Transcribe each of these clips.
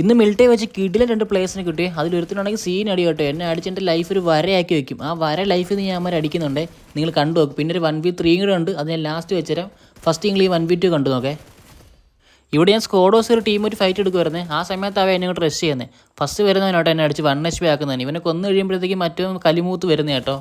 ഇന്ന് മിലിറ്ററി വെച്ച് കിടിലൻ 2 പ്ലേയേഴ്സിനെ കിട്ടി. അതിലൊരുത്തനാണെങ്കിൽ സീൻ അടി കേട്ടോ. എന്നെ അടിച്ച് എൻ്റെ ലൈഫ് ഒരു വരയാക്കി വെക്കും. ആ വര ലൈഫിൽ നിന്ന് ഞാൻ അമ്മ അടിക്കുന്നുണ്ട്. നിങ്ങൾ കണ്ടു നോക്കും. പിന്നെ ഒരു 1v3 കൂടെ ഉണ്ട്. അത് ഞാൻ ലാസ്റ്റ് വെച്ചുതരാം. ഫസ്റ്റ് നിങ്ങൾ ഈ 1v2 കണ്ടു നോക്കേ. ഇവിടെ ഞാൻ സ്കോഡോസ് ഒരു ടീം ഒരു ഫൈറ്റ് എടുക്കുമായിരുന്നേ. ആ സമയത്ത് അവൻ എന്നെ ഇങ്ങോട്ട് റഷ് ചെയ്യുന്നത്. ഫസ്റ്റ് വരുന്നവനോട്ടോ എന്നെ അടിച്ച് 1 HP ആക്കുന്നതിന്. ഇവനെ കൊന്നു കഴിയുമ്പോഴത്തേക്കും മറ്റോ കലിമൂത്ത് വരുന്നത് കേട്ടോ.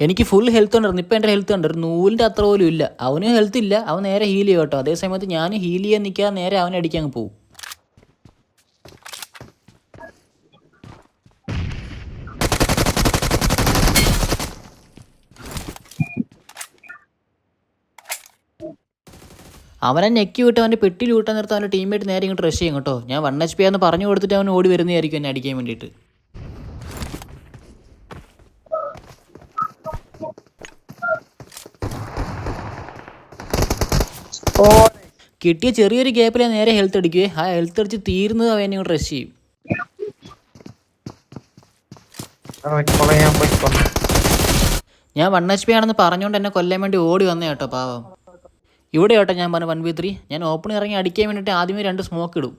എനിക്ക് ഫുൾ ഹെൽത്ത് ഉണ്ടായിരുന്നു. ഇപ്പം എൻ്റെ ഹെൽത്ത് ഉണ്ട് ഒരു നൂലിൻ്റെ അത്ര പോലും ഇല്ല. അവനും ഹെൽത്ത് ഇല്ല. അവൻ നേരെ ഹീൽ ചെയ്യും കേട്ടോ. അതേ സമയത്ത് ഞാൻ ഹീൽ ചെയ്യാൻ നിൽക്കാതെ നേരെ അവനെ അടിക്കാൻ പോകും. അവനെ ഞെക്കി വിട്ട് അവൻ്റെ പെട്ടി ലൂട്ടാൻ നിർത്താൻ അവൻ്റെ ടീമേറ്റ് നേരെ ഇങ്ങോട്ട് റഷ് ചെയ്യും കേട്ടോ. ഞാൻ 1 HP ആണെന്ന് പറഞ്ഞു കൊടുത്തിട്ട് അവൻ ഓടി വരുന്നതായിരിക്കും എന്നെ അടിക്കാൻ വേണ്ടിയിട്ട്. കിട്ടിയ ചെറിയൊരു ഗ്യാപ്പിൽ നേരെ ഹെൽത്ത് അടിക്കുവേ. ആ ഹെൽത്ത് അടിച്ച് തീരുന്നത് അവൻ ഇങ്ങോട്ട് റഷ് ചെയ്യും. ഞാൻ 1 HP ആണെന്ന് പറഞ്ഞുകൊണ്ട് എന്നെ കൊല്ലാൻ വേണ്ടി ഓടി വന്നേ കേട്ടോ പാവം. ഇവിടെ കേട്ടോ ഞാൻ പറഞ്ഞു 1v3. ഞാൻ ഓപ്പൺ ഇറങ്ങി അടിക്കാൻ വേണ്ടിയിട്ട് ആദ്യമേ 2 സ്മോക്ക് ഇടും.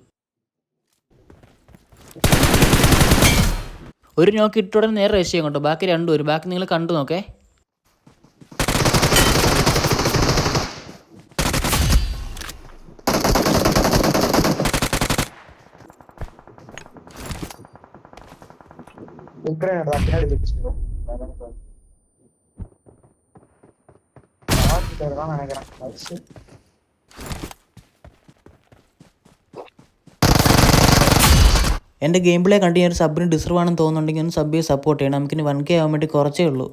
ഒരു നോക്ക് ഇട്ടുടനെ നേരെ റഷ് ചെയ്യും കേട്ടോ. ബാക്കി 2 വരും. ബാക്കി നിങ്ങൾ കണ്ടു നോക്കേ. എൻ്റെ ഗെയിം പ്ലേ കണ്ട് ഞാൻ ഒരു സബിന് ഡിസർവ് ആണെന്ന് തോന്നുന്നുണ്ടെങ്കിൽ ഒന്ന് സബ് ചെയ്ത് സപ്പോർട്ട് ചെയ്യണം. നമുക്കിനി 1K ആവാൻ വേണ്ടി കുറച്ചേ ഉള്ളൂ.